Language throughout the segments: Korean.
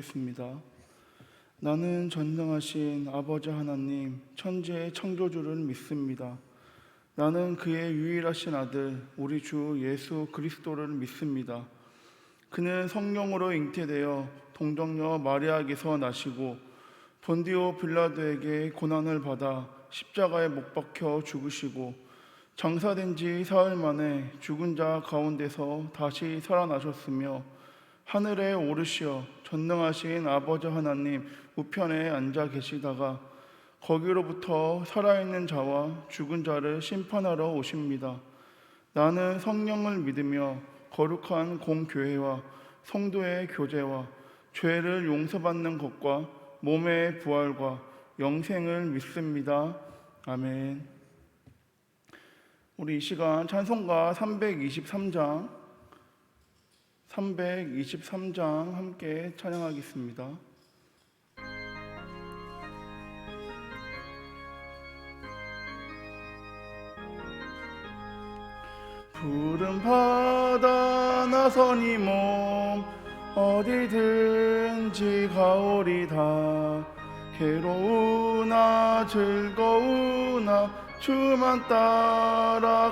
있습니다. 나는 전능하신 아버지 하나님, 천지의 창조주를 믿습니다. 나는 그의 유일하신 아들, 우리 주 예수 그리스도를 믿습니다. 그는 성령으로 잉태되어 동정녀 마리아에게서 나시고 본디오 빌라도에게 고난을 받아 십자가에 못 박혀 죽으시고 장사된 지 사흘 만에 죽은 자 가운데서 다시 살아나셨으며 하늘에 오르시어 전능하신 아버지 하나님 우편에 앉아 계시다가 거기로부터 살아있는 자와 죽은 자를 심판하러 오십니다. 나는 성령을 믿으며 거룩한 공교회와 성도의 교제와 죄를 용서받는 것과 몸의 부활과 영생을 믿습니다. 아멘. 우리 이 시간 찬송가 323장 함께 찬양하겠습니다. 푸른 바다 나서니 몸 어디든지 가오리다. 괴로우나 즐거우나 주만 따라가오리니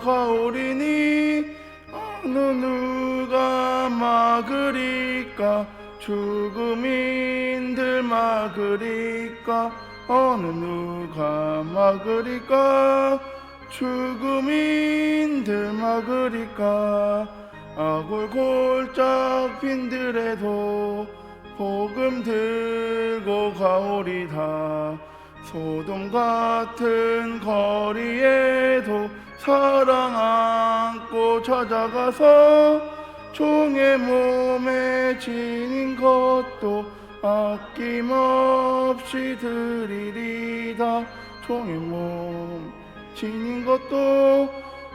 어느 누가 막으리까. 죽음인들 막으리까. 어느 누가 막으리까. 죽음인들 막으리까. 아굴 골짝 빈들에도 복음 들고 가오리다. 소돔 같은 거리에도 사랑 안고 찾아가서 종의 몸에 지닌 것도 아낌없이 드리리다. 종의 몸 지닌 것도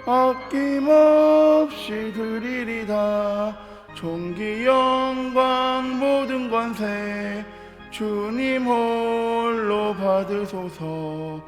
아낌없이 드리리다. 존귀 영광 모든 권세 주님 홀로 받으소서.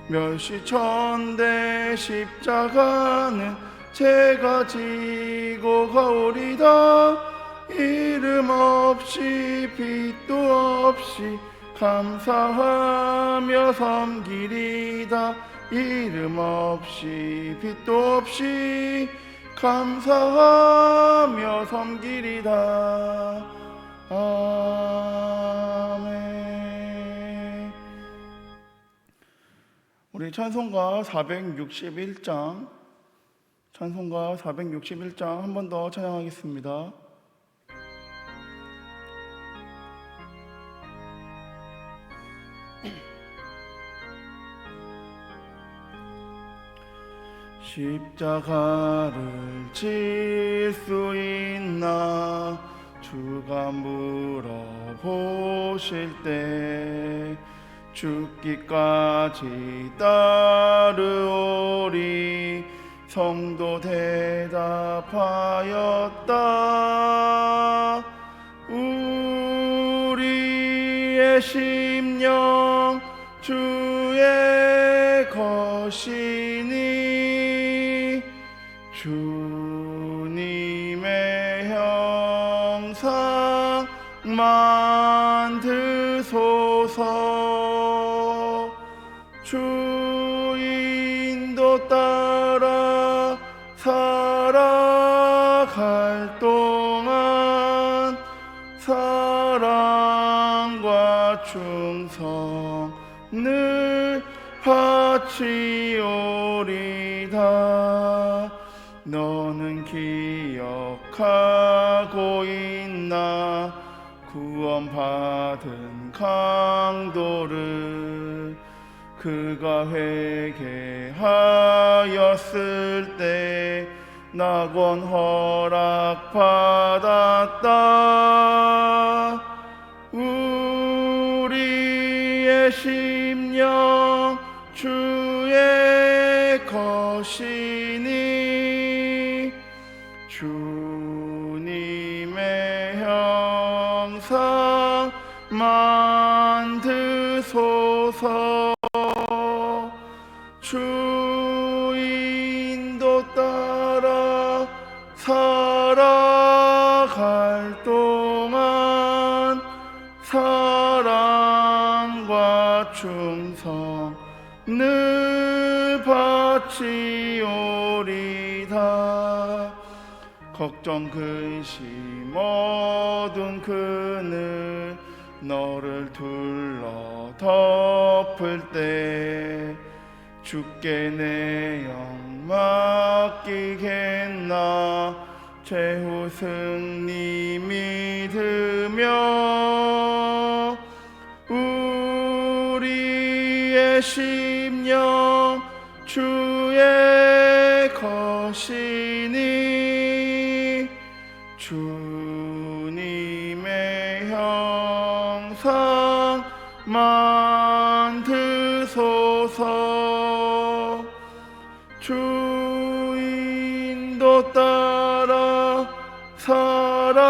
멸시천대 십자가는 제가 지고 가오리다. 이름 없이 빛도 없이 감사하며 섬기리다. 이름 없이 빛도 없이 감사하며 섬기리다. 아멘. 우리 찬송가 461장 한 번 더 찬양하겠습니다. 십자가를 질 수 있나 주가 물어보실 때 죽기까지 따르오리. 성도 대답하였다. 우리의 심령 주의 것이니 주님의 형상 만드소서. 주 인도 따라 살아갈 동안 사랑과 충성을 바치오리다. 너는 기억하고 있나 구원받은 강도를. 그가 회개하였을 때 낙원 허락받았다. 우리의 심령 주의 것이니 주님의 형상 만드소서. 주 인도 따라 살아갈 동안 사랑과 충성 늘 바치오리다. 걱정 근심 어두운 그늘 너를 둘러 덮을 때 주께 내 영 맡기겠나. 최후 승리 믿으며 우리의 심령 주의 것이니 주님의 형상 만드소서. 주 인도 따라 살아갈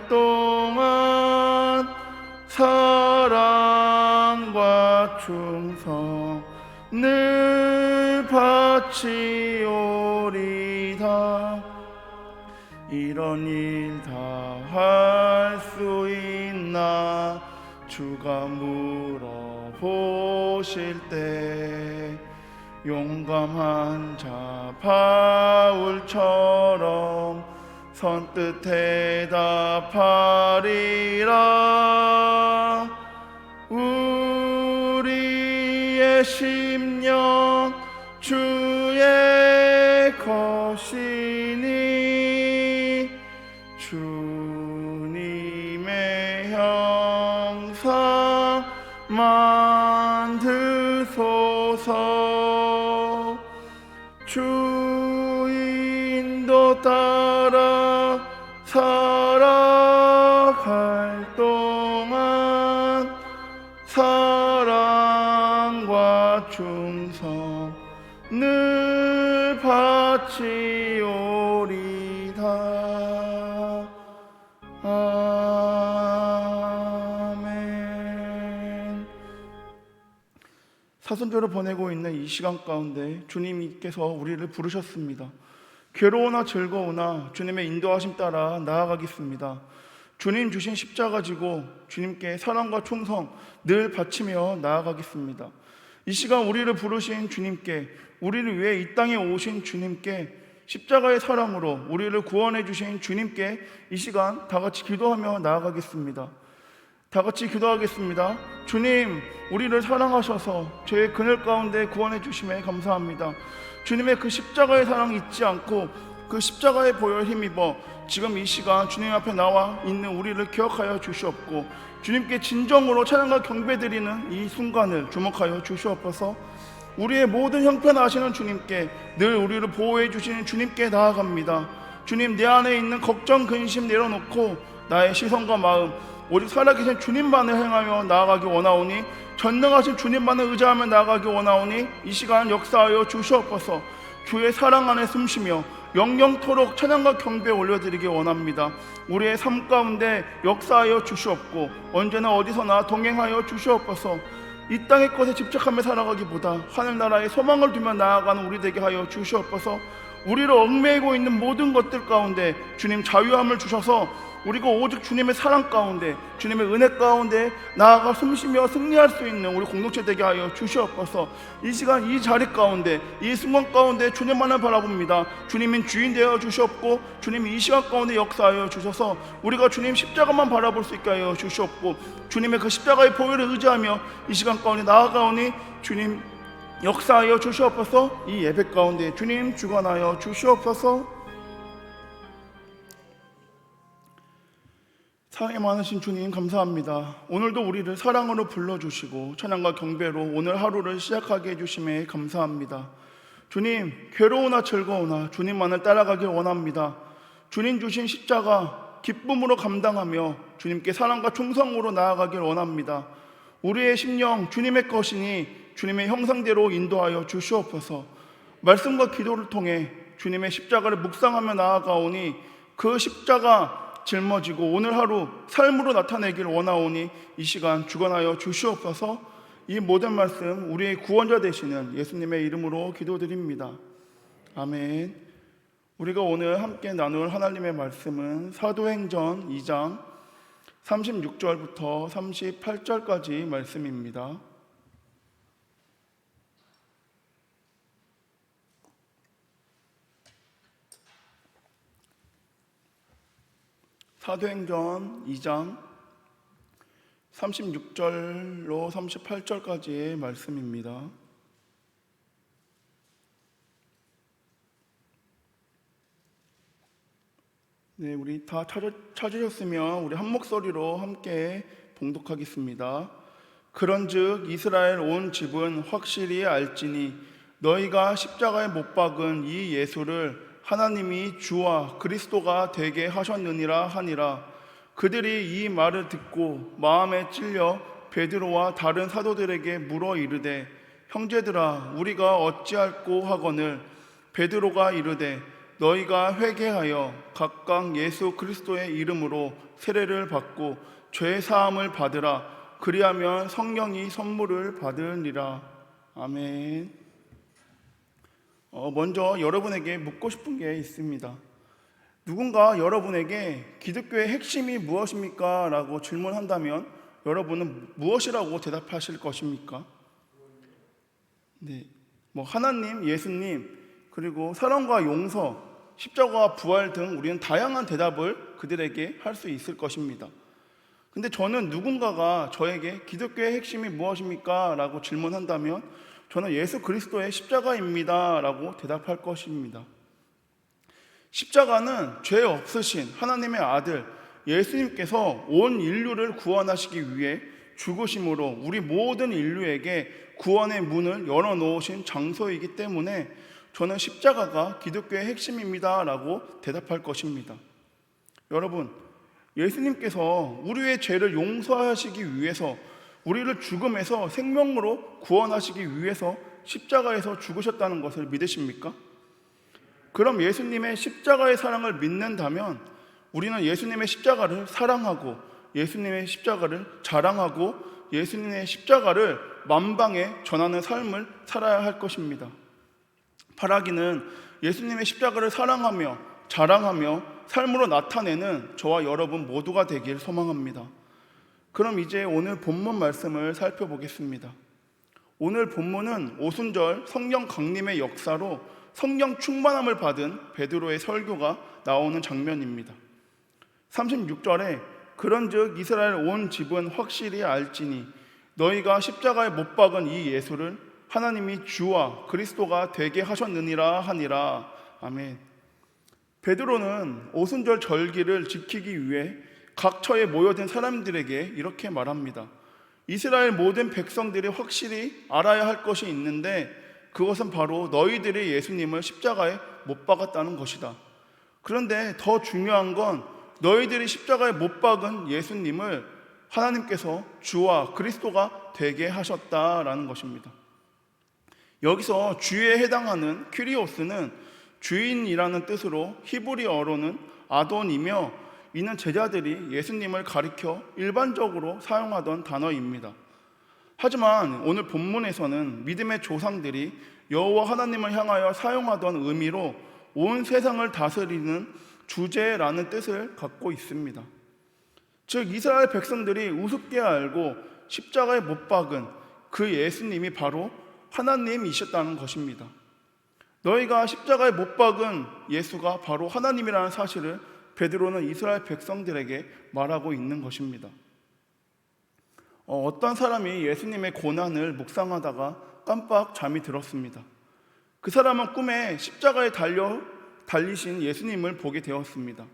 동안 사랑과 충성 늘 바치오리다. 이런 일 다 할 수 있나. 주가 물어보실 때 용감한 자 바울처럼 선뜻 대답하리라. 우리의 심령 주의 것이니 주님의 형상 만드소서. 주 인도 따라 살아갈 동안 사랑과 충성 늘 바치오리다. 아멘. 사순절을 보내고 있는 이 시간 가운데 주님께서 우리를 부르셨습니다. 괴로우나 즐거우나 주님의 인도하심 따라 나아가겠습니다. 주님 주신 십자가 지고 주님께 사랑과 충성 늘 바치며 나아가겠습니다. 이 시간 우리를 부르신 주님께, 우리를 위해 이 땅에 오신 주님께, 십자가의 사랑으로 우리를 구원해 주신 주님께 이 시간 다 같이 기도하며 나아가겠습니다. 다 같이 기도하겠습니다. 주님, 우리를 사랑하셔서 죄의 그늘 가운데 구원해 주심에 감사합니다. 주님의 그 십자가의 사랑 잊지 않고 그 십자가의 보혈 힘입어 지금 이 시간 주님 앞에 나와 있는 우리를 기억하여 주시옵고 주님께 진정으로 찬양과 경배드리는 이 순간을 주목하여 주시옵소서. 우리의 모든 형편 아시는 주님께, 늘 우리를 보호해 주시는 주님께 나아갑니다. 주님, 내 안에 있는 걱정 근심 내려놓고 나의 시선과 마음 오직 살아계신 주님만을 행하며 나아가기 원하오니, 전능하신 주님만을 의지하며 나아가기 원하오니 이 시간 역사하여 주시옵소서. 주의 사랑 안에 숨쉬며 영영토록 찬양과 경배 올려드리기 원합니다. 우리의 삶 가운데 역사하여 주시옵고 언제나 어디서나 동행하여 주시옵소서. 이 땅의 것에 집착하며 살아가기보다 하늘나라의 소망을 두며 나아가는 우리 되게 하여 주시옵소서. 우리를 얽매이고 있는 모든 것들 가운데 주님 자유함을 주셔서 우리가 오직 주님의 사랑 가운데, 주님의 은혜 가운데 나아가 숨쉬며 승리할 수 있는 우리 공동체 되게 하여 주시옵소서. 이 시간 이 자리 가운데, 이 순간 가운데 주님만을 바라봅니다. 주님은 주인 되어 주시옵고 주님이 이 시간 가운데 역사하여 주셔서 우리가 주님 십자가만 바라볼 수 있게 하여 주시옵고 주님의 그 십자가의 보혈을 의지하며 이 시간 가운데 나아가오니 주님 역사하여 주시옵소서. 이 예배 가운데 주님 주관하여 주시옵소서. 사랑이 많으신 주님 감사합니다. 오늘도 우리를 사랑으로 불러주시고 찬양과 경배로 오늘 하루를 시작하게 해주심에 감사합니다. 주님, 괴로우나 즐거우나 주님만을 따라가길 원합니다. 주님 주신 십자가 기쁨으로 감당하며 주님께 사랑과 충성으로 나아가길 원합니다. 우리의 심령 주님의 것이니 주님의 형상대로 인도하여 주시옵소서. 말씀과 기도를 통해 주님의 십자가를 묵상하며 나아가오니 그 십자가 짊어지고 오늘 하루 삶으로 나타내길 원하오니 이 시간 주관하여 주시옵소서. 이 모든 말씀 우리의 구원자 되시는 예수님의 이름으로 기도드립니다. 아멘. 우리가 오늘 함께 나눌 하나님의 말씀은 사도행전 2장 36절부터 38절까지 말씀입니다. 사도행전 2장 36절로 38절까지의 말씀입니다. 네, 우리 다 찾으셨으면 우리 한 목소리로 함께 봉독하겠습니다. 그런즉 이스라엘 온 집은 확실히 알지니 너희가 십자가에 못 박은 이 예수를 하나님이 주와 그리스도가 되게 하셨느니라 하니라. 그들이 이 말을 듣고 마음에 찔려 베드로와 다른 사도들에게 물어 이르되 형제들아 우리가 어찌할꼬 하거늘. 베드로가 이르되 너희가 회개하여 각각 예수 그리스도의 이름으로 세례를 받고 죄 사함을 받으라. 그리하면 성령이 선물을 받으리라. 아멘. 먼저 여러분에게 묻고 싶은 게 있습니다. 누군가 여러분에게 기독교의 핵심이 무엇입니까? 라고 질문한다면 여러분은 무엇이라고 대답하실 것입니까? 네, 하나님, 예수님, 그리고 사랑과 용서, 십자가와 부활 등 우리는 다양한 대답을 그들에게 할 수 있을 것입니다. 근데 저는 누군가가 저에게 기독교의 핵심이 무엇입니까? 라고 질문한다면 저는 예수 그리스도의 십자가입니다 라고 대답할 것입니다. 십자가는 죄 없으신 하나님의 아들 예수님께서 온 인류를 구원하시기 위해 죽으심으로 우리 모든 인류에게 구원의 문을 열어놓으신 장소이기 때문에 저는 십자가가 기독교의 핵심입니다 라고 대답할 것입니다. 여러분, 예수님께서 우리의 죄를 용서하시기 위해서 우리를 죽음에서 생명으로 구원하시기 위해서 십자가에서 죽으셨다는 것을 믿으십니까? 그럼 예수님의 십자가의 사랑을 믿는다면 우리는 예수님의 십자가를 사랑하고 예수님의 십자가를 자랑하고 예수님의 십자가를 만방에 전하는 삶을 살아야 할 것입니다. 파라기는 예수님의 십자가를 사랑하며 자랑하며 삶으로 나타내는 저와 여러분 모두가 되길 소망합니다. 그럼 이제 오늘 본문 말씀을 살펴보겠습니다. 오늘 본문은 오순절 성령 강림의 역사로 성령 충만함을 받은 베드로의 설교가 나오는 장면입니다. 36절에 그런즉 이스라엘 온 집은 확실히 알지니 너희가 십자가에 못 박은 이 예수를 하나님이 주와 그리스도가 되게 하셨느니라 하니라. 아멘. 베드로는 오순절 절기를 지키기 위해 각처에 모여든 사람들에게 이렇게 말합니다. 이스라엘 모든 백성들이 확실히 알아야 할 것이 있는데 그것은 바로 너희들이 예수님을 십자가에 못 박았다는 것이다. 그런데 더 중요한 건 너희들이 십자가에 못 박은 예수님을 하나님께서 주와 그리스도가 되게 하셨다라는 것입니다. 여기서 주에 해당하는 큐리오스는 주인이라는 뜻으로 히브리어로는 아돈이며 이는 제자들이 예수님을 가리켜 일반적으로 사용하던 단어입니다. 하지만 오늘 본문에서는 믿음의 조상들이 여호와 하나님을 향하여 사용하던 의미로 온 세상을 다스리는 주제라는 뜻을 갖고 있습니다. 즉 이스라엘 백성들이 우습게 알고 십자가에 못 박은 그 예수님이 바로 하나님이셨다는 것입니다. 너희가 십자가에 못 박은 예수가 바로 하나님이라는 사실을 베드로는 이스라엘 백성들에게 말하고 있는 것입니다. 어떤 사람이 예수님의 고난을 묵상하다가 깜빡 잠이 들었습니다. 그 사람은 꿈에 십자가에 달리신 예수님을 보게 되었습니다.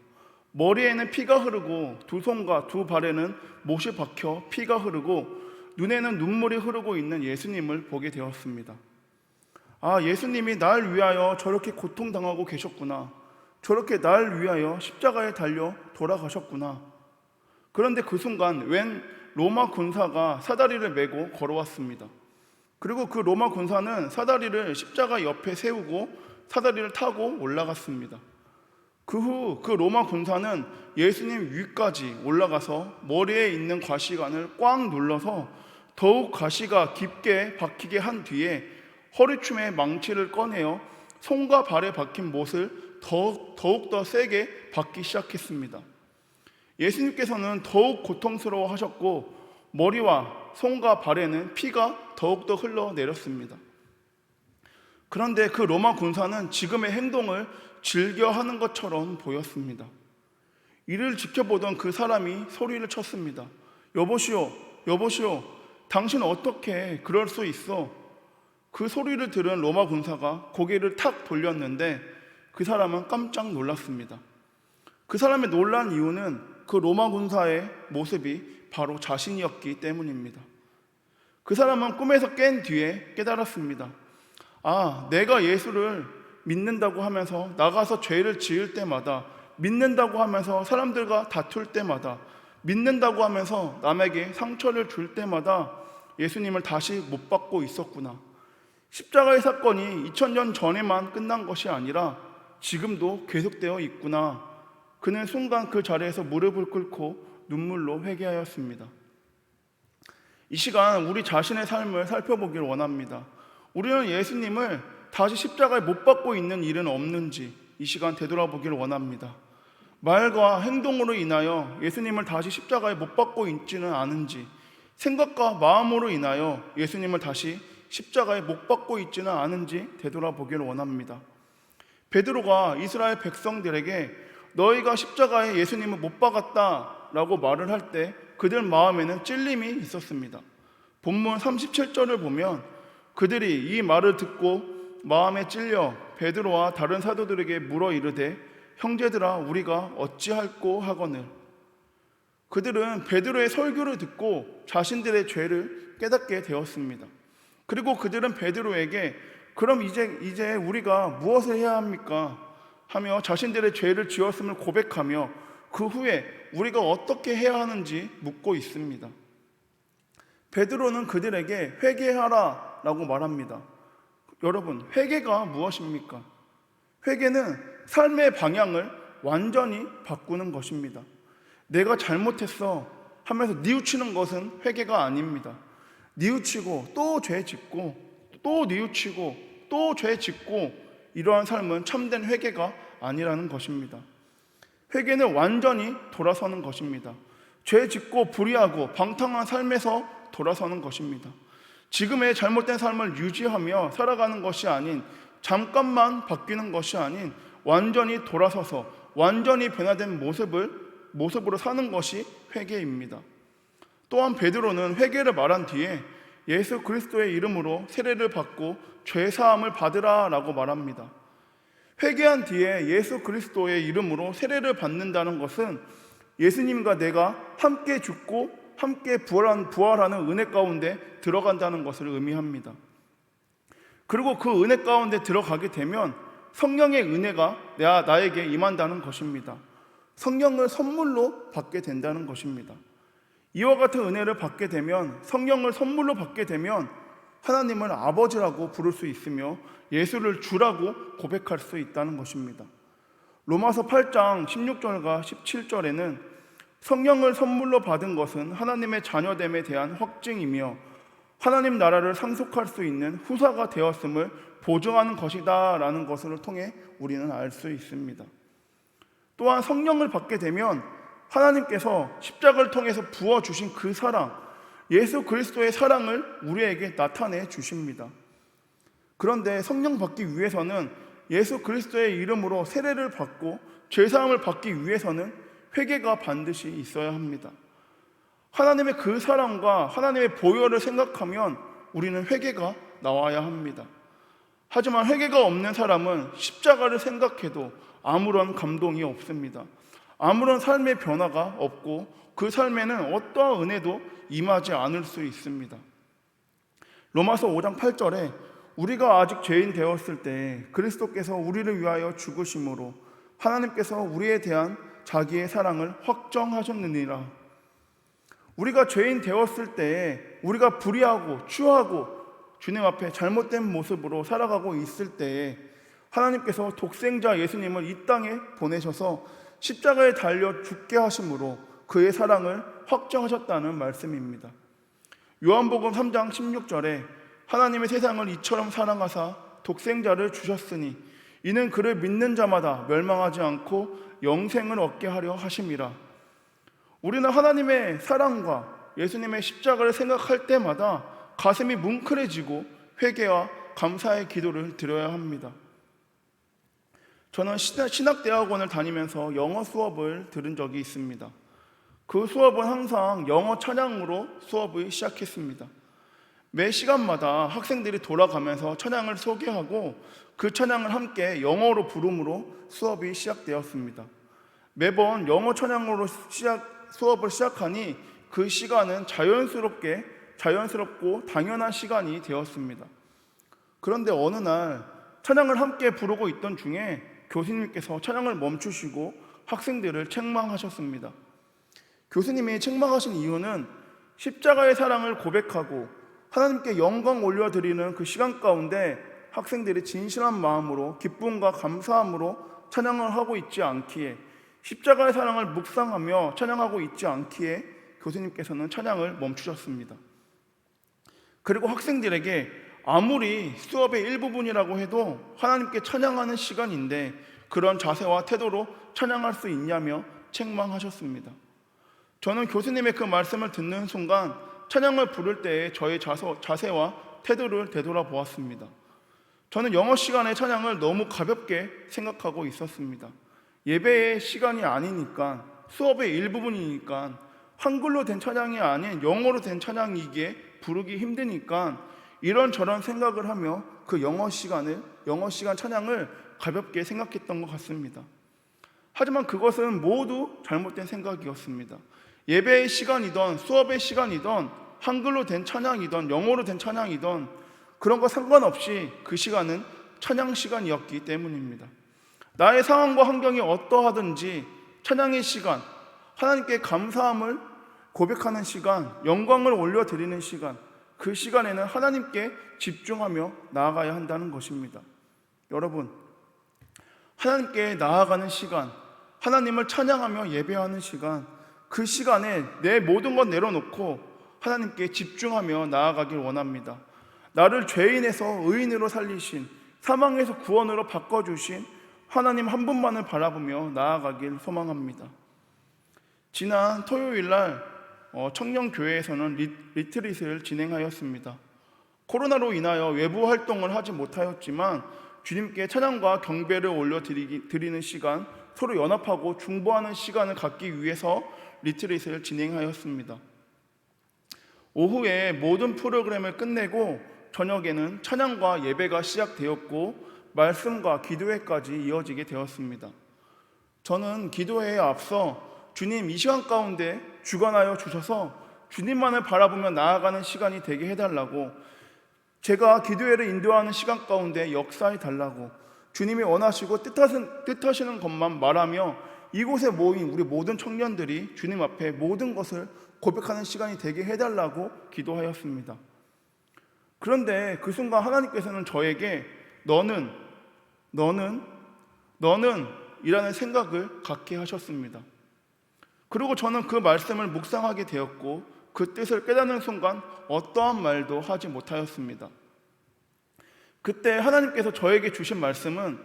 머리에는 피가 흐르고 두 손과 두 발에는 못이 박혀 피가 흐르고 눈에는 눈물이 흐르고 있는 예수님을 보게 되었습니다. 아, 예수님이 날 위하여 저렇게 고통당하고 계셨구나. 저렇게 날 위하여 십자가에 달려 돌아가셨구나. 그런데 그 순간 웬 로마 군사가 사다리를 메고 걸어왔습니다. 그리고 그 로마 군사는 사다리를 십자가 옆에 세우고 사다리를 타고 올라갔습니다. 그 후 그 로마 군사는 예수님 위까지 올라가서 머리에 있는 과시관을 꽉 눌러서 더욱 과시가 깊게 박히게 한 뒤에 허리춤에 망치를 꺼내어 손과 발에 박힌 못을 더욱더 세게 박기 시작했습니다. 예수님께서는 더욱 고통스러워 하셨고 머리와 손과 발에는 피가 더욱더 흘러내렸습니다. 그런데 그 로마 군사는 지금의 행동을 즐겨하는 것처럼 보였습니다. 이를 지켜보던 그 사람이 소리를 쳤습니다. 여보시오, 여보시오, 당신 어떻게 그럴 수 있어? 그 소리를 들은 로마 군사가 고개를 탁 돌렸는데 그 사람은 깜짝 놀랐습니다. 그 사람의 놀란 이유는 그 로마 군사의 모습이 바로 자신이었기 때문입니다. 그 사람은 꿈에서 깬 뒤에 깨달았습니다. 내가 예수를 믿는다고 하면서 나가서 죄를 지을 때마다, 믿는다고 하면서 사람들과 다툴 때마다, 믿는다고 하면서 남에게 상처를 줄 때마다 예수님을 다시 못 받고 있었구나. 십자가의 사건이 2000년 전에만 끝난 것이 아니라 지금도 계속되어 있구나. 그는 순간 그 자리에서 무릎을 꿇고 눈물로 회개하였습니다. 이 시간 우리 자신의 삶을 살펴보길 원합니다. 우리는 예수님을 다시 십자가에 못 박고 있는 일은 없는지 이 시간 되돌아보길 원합니다. 말과 행동으로 인하여 예수님을 다시 십자가에 못 박고 있지는 않은지, 생각과 마음으로 인하여 예수님을 다시 십자가에 못 박고 있지는 않은지 되돌아보길 원합니다. 베드로가 이스라엘 백성들에게 너희가 십자가에 예수님을 못 박았다라고 말을 할 때 그들 마음에는 찔림이 있었습니다. 본문 37절을 보면 그들이 이 말을 듣고 마음에 찔려 베드로와 다른 사도들에게 물어 이르되 형제들아 우리가 어찌할꼬 하거늘. 그들은 베드로의 설교를 듣고 자신들의 죄를 깨닫게 되었습니다. 그리고 그들은 베드로에게 그럼 이제 우리가 무엇을 해야 합니까? 하며 자신들의 죄를 지었음을 고백하며 그 후에 우리가 어떻게 해야 하는지 묻고 있습니다. 베드로는 그들에게 회개하라 라고 말합니다. 여러분, 회개가 무엇입니까? 회개는 삶의 방향을 완전히 바꾸는 것입니다. 내가 잘못했어 하면서 뉘우치는 것은 회개가 아닙니다. 뉘우치고 또 죄 짓고 또 뉘우치고 또 죄 짓고 이러한 삶은 참된 회개가 아니라는 것입니다. 회개는 완전히 돌아서는 것입니다. 죄 짓고 불의하고 방탕한 삶에서 돌아서는 것입니다. 지금의 잘못된 삶을 유지하며 살아가는 것이 아닌, 잠깐만 바뀌는 것이 아닌 완전히 돌아서서 완전히 변화된 모습으로 사는 것이 회개입니다. 또한 베드로는 회개를 말한 뒤에 예수 그리스도의 이름으로 세례를 받고 죄 사함을 받으라 라고 말합니다. 회개한 뒤에 예수 그리스도의 이름으로 세례를 받는다는 것은 예수님과 내가 함께 죽고 함께 부활하는 은혜 가운데 들어간다는 것을 의미합니다. 그리고 그 은혜 가운데 들어가게 되면 성령의 은혜가 나에게 임한다는 것입니다. 성령을 선물로 받게 된다는 것입니다. 이와 같은 은혜를 받게 되면, 성령을 선물로 받게 되면 하나님을 아버지라고 부를 수 있으며 예수를 주라고 고백할 수 있다는 것입니다. 로마서 8장 16절과 17절에는 성령을 선물로 받은 것은 하나님의 자녀됨에 대한 확증이며 하나님 나라를 상속할 수 있는 후사가 되었음을 보증하는 것이다 라는 것을 통해 우리는 알 수 있습니다. 또한 성령을 받게 되면 하나님께서 십자가를 통해서 부어주신 그 사랑, 예수 그리스도의 사랑을 우리에게 나타내 주십니다. 그런데 성령 받기 위해서는 예수 그리스도의 이름으로 세례를 받고 죄사함을 받기 위해서는 회개가 반드시 있어야 합니다. 하나님의 그 사랑과 하나님의 보혈을 생각하면 우리는 회개가 나와야 합니다. 하지만 회개가 없는 사람은 십자가를 생각해도 아무런 감동이 없습니다. 아무런 삶의 변화가 없고 그 삶에는 어떠한 은혜도 임하지 않을 수 있습니다. 로마서 5장 8절에 우리가 아직 죄인 되었을 때 그리스도께서 우리를 위하여 죽으심으로 하나님께서 우리에 대한 자기의 사랑을 확정하셨느니라. 우리가 죄인 되었을 때, 우리가 불의하고 추하고 주님 앞에 잘못된 모습으로 살아가고 있을 때에 하나님께서 독생자 예수님을 이 땅에 보내셔서 십자가에 달려 죽게 하심으로 그의 사랑을 확정하셨다는 말씀입니다. 요한복음 3장 16절에 하나님의 세상을 이처럼 사랑하사 독생자를 주셨으니 이는 그를 믿는 자마다 멸망하지 않고 영생을 얻게 하려 하심이라. 우리는 하나님의 사랑과 예수님의 십자가를 생각할 때마다 가슴이 뭉클해지고 회개와 감사의 기도를 드려야 합니다. 저는 신학대학원을 다니면서 영어 수업을 들은 적이 있습니다. 그 수업은 항상 영어 찬양으로 수업을 시작했습니다. 매 시간마다 학생들이 돌아가면서 찬양을 소개하고 그 찬양을 함께 영어로 부름으로 수업이 시작되었습니다. 매번 영어 찬양으로 수업을 시작하니 그 시간은 자연스럽고 당연한 시간이 되었습니다. 그런데 어느 날 찬양을 함께 부르고 있던 중에 교수님께서 찬양을 멈추시고 학생들을 책망하셨습니다. 교수님이 책망하신 이유는 십자가의 사랑을 고백하고 하나님께 영광 올려드리는 그 시간 가운데 학생들이 진실한 마음으로 기쁨과 감사함으로 찬양을 하고 있지 않기에, 십자가의 사랑을 묵상하며 찬양하고 있지 않기에 교수님께서는 찬양을 멈추셨습니다. 그리고 학생들에게 아무리 수업의 일부분이라고 해도 하나님께 찬양하는 시간인데 그런 자세와 태도로 찬양할 수 있냐며 책망하셨습니다. 저는 교수님의 그 말씀을 듣는 순간 찬양을 부를 때의 저의 자세와 태도를 되돌아보았습니다. 저는 영어 시간의 찬양을 너무 가볍게 생각하고 있었습니다. 예배의 시간이 아니니까, 수업의 일부분이니까, 한글로 된 찬양이 아닌 영어로 된 찬양이기에 부르기 힘드니까 이런저런 생각을 하며 그 영어 시간 찬양을 가볍게 생각했던 것 같습니다. 하지만 그것은 모두 잘못된 생각이었습니다. 예배의 시간이든 수업의 시간이든 한글로 된 찬양이든 영어로 된 찬양이든 그런 거 상관없이 그 시간은 찬양 시간이었기 때문입니다. 나의 상황과 환경이 어떠하든지 찬양의 시간, 하나님께 감사함을 고백하는 시간, 영광을 올려드리는 시간, 그 시간에는 하나님께 집중하며 나아가야 한다는 것입니다. 여러분, 하나님께 나아가는 시간, 하나님을 찬양하며 예배하는 시간, 그 시간에 내 모든 것 내려놓고 하나님께 집중하며 나아가길 원합니다. 나를 죄인에서 의인으로 살리신, 사망에서 구원으로 바꿔주신 하나님 한 분만을 바라보며 나아가길 소망합니다. 지난 토요일 날 청년교회에서는 리트릿을 진행하였습니다. 코로나로 인하여 외부 활동을 하지 못하였지만 주님께 찬양과 경배를 올려드리는 시간, 서로 연합하고 중보하는 시간을 갖기 위해서 리트릿을 진행하였습니다. 오후에 모든 프로그램을 끝내고 저녁에는 찬양과 예배가 시작되었고 말씀과 기도회까지 이어지게 되었습니다. 저는 기도회에 앞서 주님 이 시간 가운데 주관하여 주셔서 주님만을 바라보며 나아가는 시간이 되게 해달라고, 제가 기도회를 인도하는 시간 가운데 역사해 달라고, 주님이 원하시고 뜻하시는 것만 말하며 이곳에 모인 우리 모든 청년들이 주님 앞에 모든 것을 고백하는 시간이 되게 해달라고 기도하였습니다. 그런데 그 순간 하나님께서는 저에게 너는 이라는 생각을 갖게 하셨습니다. 그리고 저는 그 말씀을 묵상하게 되었고 그 뜻을 깨닫는 순간 어떠한 말도 하지 못하였습니다. 그때 하나님께서 저에게 주신 말씀은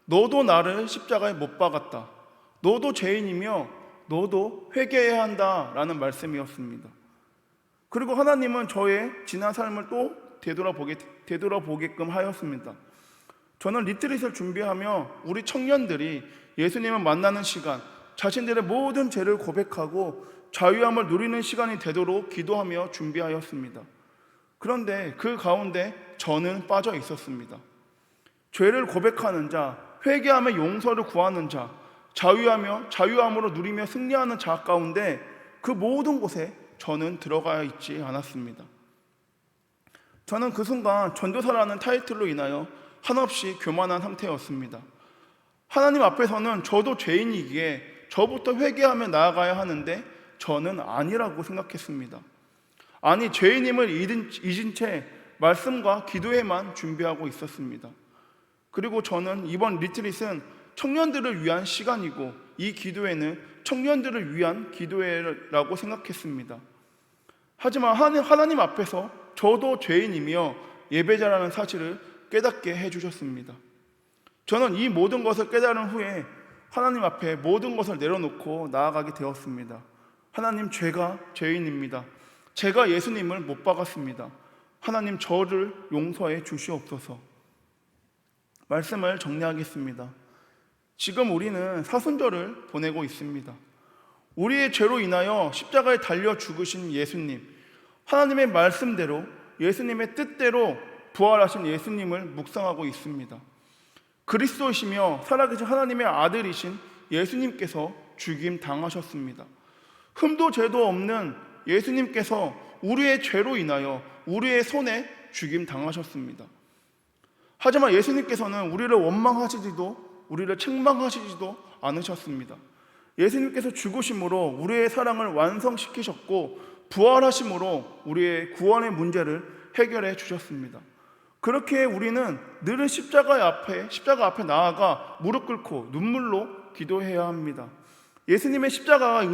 너도 나를 십자가에 못 박았다, 너도 죄인이며 너도 회개해야 한다 라는 말씀이었습니다. 그리고 하나님은 저의 지난 삶을 또 되돌아보게끔 하였습니다. 저는 리트릿을 준비하며 우리 청년들이 예수님을 만나는 시간, 자신들의 모든 죄를 고백하고 자유함을 누리는 시간이 되도록 기도하며 준비하였습니다. 그런데 그 가운데 저는 빠져 있었습니다. 죄를 고백하는 자, 회개하며 용서를 구하는 자, 자유함으로 누리며 승리하는 자 가운데 그 모든 곳에 저는 들어가 있지 않았습니다. 저는 그 순간 전도사라는 타이틀로 인하여 한없이 교만한 상태였습니다. 하나님 앞에서는 저도 죄인이기에 저부터 회개하며 나아가야 하는데 저는 아니라고 생각했습니다. 아니, 죄인임을 잊은 채 말씀과 기도회만 준비하고 있었습니다. 그리고 저는 이번 리트릿은 청년들을 위한 시간이고 이 기도회는 청년들을 위한 기도회라고 생각했습니다. 하지만 하나님 앞에서 저도 죄인이며 예배자라는 사실을 깨닫게 해주셨습니다. 저는 이 모든 것을 깨달은 후에 하나님 앞에 모든 것을 내려놓고 나아가게 되었습니다. 하나님, 제가 죄인입니다. 제가 예수님을 못 박았습니다. 하나님, 저를 용서해 주시옵소서. 말씀을 정리하겠습니다. 지금 우리는 사순절을 보내고 있습니다. 우리의 죄로 인하여 십자가에 달려 죽으신 예수님, 하나님의 말씀대로 예수님의 뜻대로 부활하신 예수님을 묵상하고 있습니다. 그리스도이시며 살아계신 하나님의 아들이신 예수님께서 죽임 당하셨습니다. 흠도 죄도 없는 예수님께서 우리의 죄로 인하여 우리의 손에 죽임 당하셨습니다. 하지만 예수님께서는 우리를 원망하시지도 우리를 책망하시지도 않으셨습니다. 예수님께서 죽으심으로 우리의 사랑을 완성시키셨고 부활하심으로 우리의 구원의 문제를 해결해 주셨습니다. 그렇게 우리는 늘 십자가 앞에 나아가 무릎 꿇고 눈물로 기도해야 합니다. 예수님의 십자가의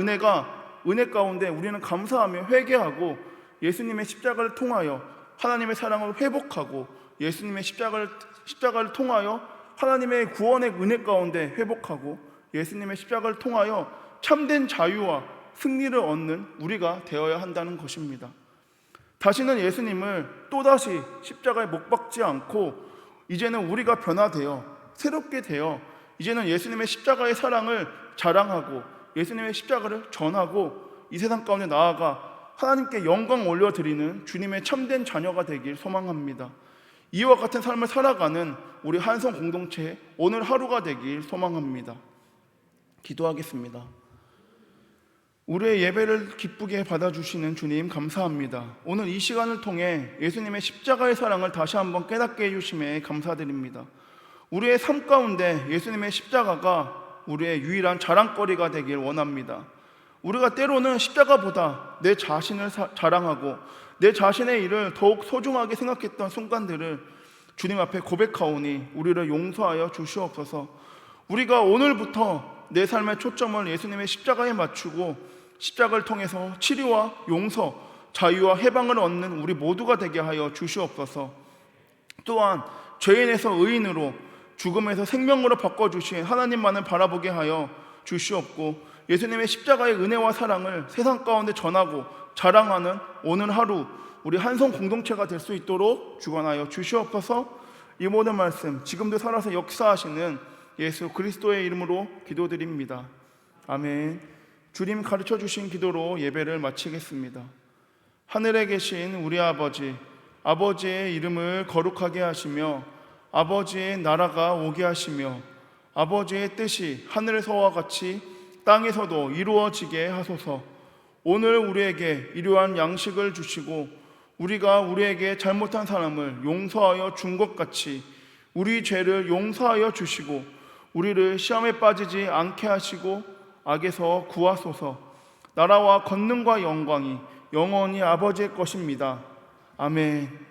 은혜 가운데 우리는 감사하며 회개하고 예수님의 십자가를 통하여 하나님의 사랑을 회복하고 예수님의 십자가를 통하여 하나님의 구원의 은혜 가운데 회복하고 예수님의 십자가를 통하여 참된 자유와 승리를 얻는 우리가 되어야 한다는 것입니다. 다시는 예수님을 또다시 십자가에 못 박지 않고 이제는 우리가 변화되어 새롭게 되어 이제는 예수님의 십자가의 사랑을 자랑하고 예수님의 십자가를 전하고 이 세상 가운데 나아가 하나님께 영광 올려드리는 주님의 참된 자녀가 되길 소망합니다. 이와 같은 삶을 살아가는 우리 한성 공동체 오늘 하루가 되길 소망합니다. 기도하겠습니다. 우리의 예배를 기쁘게 받아주시는 주님, 감사합니다. 오늘 이 시간을 통해 예수님의 십자가의 사랑을 다시 한번 깨닫게 해주심에 감사드립니다. 우리의 삶 가운데 예수님의 십자가가 우리의 유일한 자랑거리가 되길 원합니다. 우리가 때로는 십자가보다 내 자신을 자랑하고 내 자신의 일을 더욱 소중하게 생각했던 순간들을 주님 앞에 고백하오니 우리를 용서하여 주시옵소서. 우리가 오늘부터 내 삶의 초점을 예수님의 십자가에 맞추고 십자가를 통해서 치료와 용서, 자유와 해방을 얻는 우리 모두가 되게 하여 주시옵소서. 또한 죄인에서 의인으로, 죽음에서 생명으로 바꿔주신 하나님만을 바라보게 하여 주시옵고 예수님의 십자가의 은혜와 사랑을 세상 가운데 전하고 자랑하는 오늘 하루 우리 한성 공동체가 될 수 있도록 주관하여 주시옵소서. 이 모든 말씀 지금도 살아서 역사하시는 예수 그리스도의 이름으로 기도드립니다. 아멘. 주님 가르쳐 주신 기도로 예배를 마치겠습니다. 하늘에 계신 우리 아버지, 아버지의 이름을 거룩하게 하시며 아버지의 나라가 오게 하시며 아버지의 뜻이 하늘에서와 같이 땅에서도 이루어지게 하소서. 오늘 우리에게 일용할 양식을 주시고 우리가 우리에게 잘못한 사람을 용서하여 준 것 같이 우리 죄를 용서하여 주시고 우리를 시험에 빠지지 않게 하시고 악에서 구하소서. 나라와 권능과 영광이 영원히 아버지의 것입니다. 아멘.